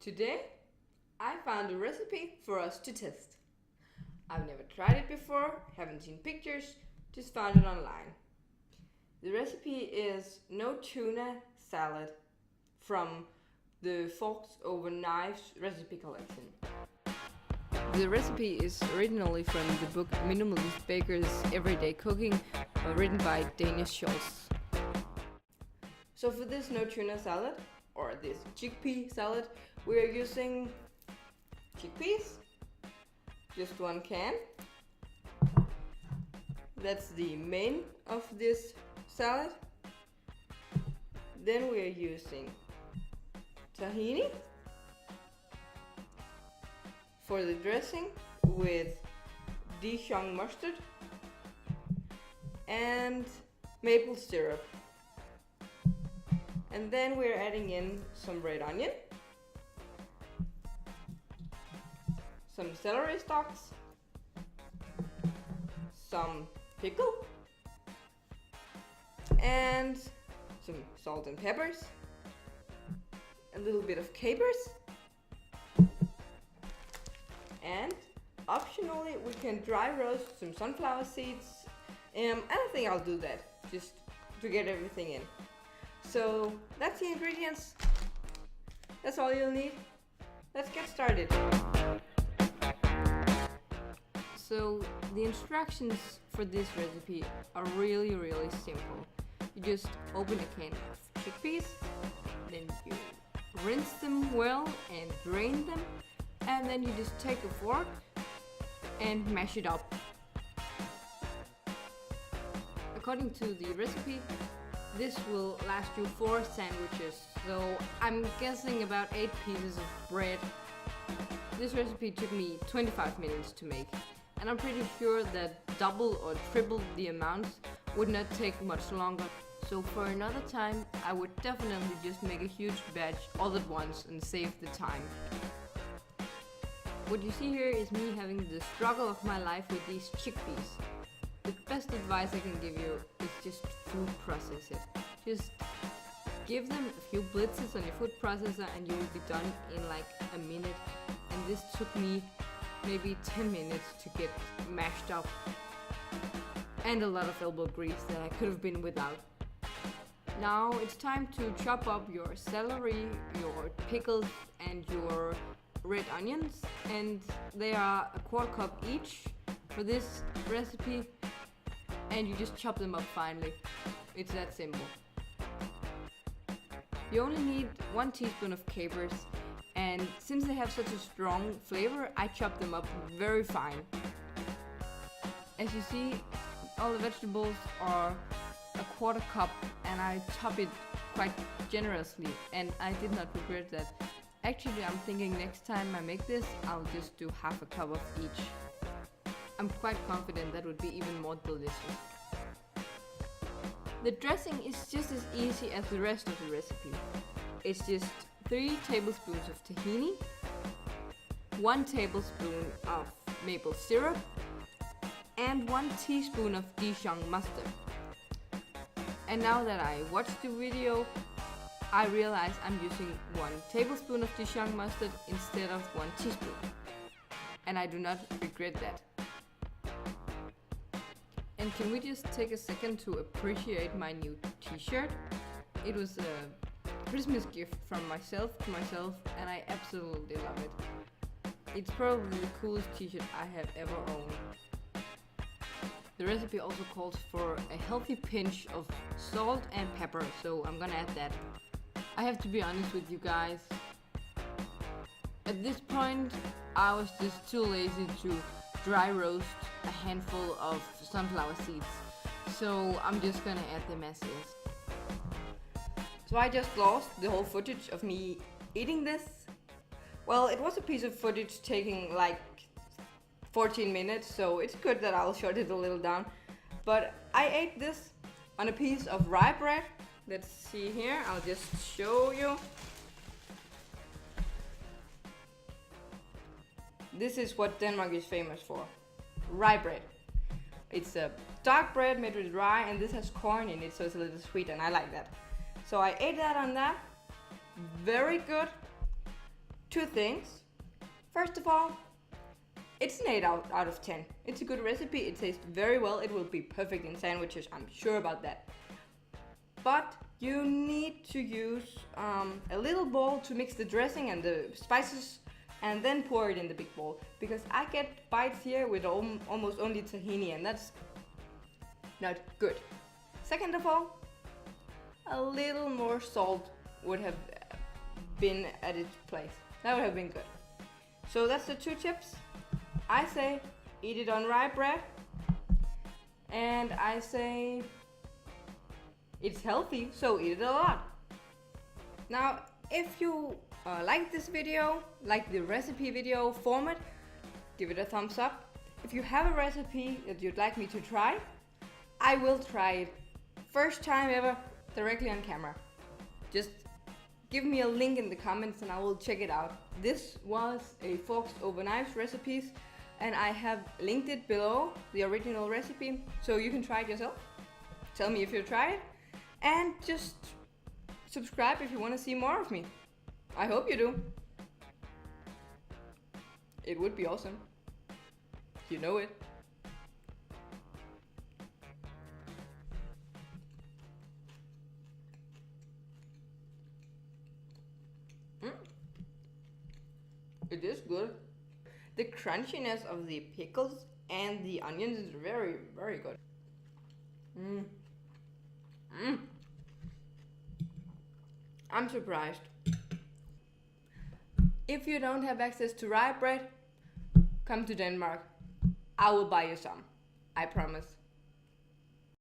Today, I found a recipe for us to test. I've never tried it before, haven't seen pictures, just found it online. The recipe is no-tuna salad from the Forks Over Knives recipe collection. The recipe is originally from the book Minimalist Baker's Everyday Cooking, written by Danish Schultz. So for this no-tuna salad, or this chickpea salad, we are using chickpeas, just 1 can. That's the main of this salad. Then we are using tahini for the dressing with Dijon mustard and maple syrup. And then we're adding in some red onion, some celery stalks, some pickle, and some salt and peppers, a little bit of capers, and optionally we can dry roast some sunflower seeds, and I think I'll do that just to get everything in. So that's the ingredients. That's all you'll need. Let's get started. So the instructions for this recipe are really simple. You just open a can of chickpeas, then you rinse them well and drain them, and then you just take a fork and mash it up. According to the recipe, this will last you 4 sandwiches, so I'm guessing about 8 pieces of bread. This recipe took me 25 minutes to make, and I'm pretty sure that double or triple the amount would not take much longer. So for another time, I would definitely just make a huge batch all at once and save the time. What you see here is me having the struggle of my life with these chickpeas. The best advice I can give you is just food process it. Just give them a few blitzes on your food processor and you will be done in like a minute. And this took me maybe 10 minutes to get mashed up. And a lot of elbow grease that I could have been without. Now it's time to chop up your celery, your pickles, and your red onions. And they are a 1/4 cup each for this recipe. And you just chop them up finely. It's that simple. You only need 1 teaspoon of capers, and since they have such a strong flavor, I chop them up very fine. As you see, all the vegetables are a 1/4 cup, and I chop it quite generously, and I did not regret that. Actually, I'm thinking next time I make this, I'll just do 1/2 cup of each. I'm quite confident that would be even more delicious. The dressing is just as easy as the rest of the recipe. It's just 3 tablespoons of tahini, 1 tablespoon of maple syrup, and 1 teaspoon of Dijon mustard. And now that I watched the video, I realize I'm using 1 tablespoon of Dijon mustard instead of 1 teaspoon. And I do not regret that. And can we just take a second to appreciate my new t-shirt? It was a Christmas gift from myself to myself, and I absolutely love it. It's probably the coolest t-shirt I have ever owned. The recipe also calls for a healthy pinch of salt and pepper, so I'm gonna add that. I have to be honest with you guys. At this point, I was just too lazy to dry roast a handful of sunflower seeds, so I'm just gonna add them as is. So I just lost the whole footage of me eating this. Well, it was a piece of footage taking like 14 minutes, so it's good that I'll short it a little down. But I ate this on a piece of rye bread. Let's see here, I'll just show you. This is what Denmark is famous for. Rye bread. It's a dark bread made with rye, and this has corn in it, so it's a little sweet, and I like that. So I ate that on that. Very good. Two things. First of all, it's an 8 out of 10. It's a good recipe, it tastes very well, it will be perfect in sandwiches, I'm sure about that. But you need to use a little bowl to mix the dressing and the spices and then pour it in the big bowl. Because I get bites here with almost only tahini and that's not good. Second of all, a little more salt would have been at its place. That would have been good. So that's the two tips. I say eat it on rye bread, and I say it's healthy, so eat it a lot. Now, if you like this video, like the recipe video format, give it a thumbs up. If you have a recipe that you'd like me to try, I will try it. First time ever, directly on camera. Just give me a link in the comments and I will check it out. This was a forks over knives recipes, and I have linked it below, the original recipe, so you can try it yourself. Tell me if you try it, and just subscribe if you want to see more of me. I hope you do. It would be awesome. You know it. It is good. The crunchiness of the pickles and the onions is very, very good. I'm surprised. If you don't have access to rye bread, come to Denmark. I will buy you some. I promise.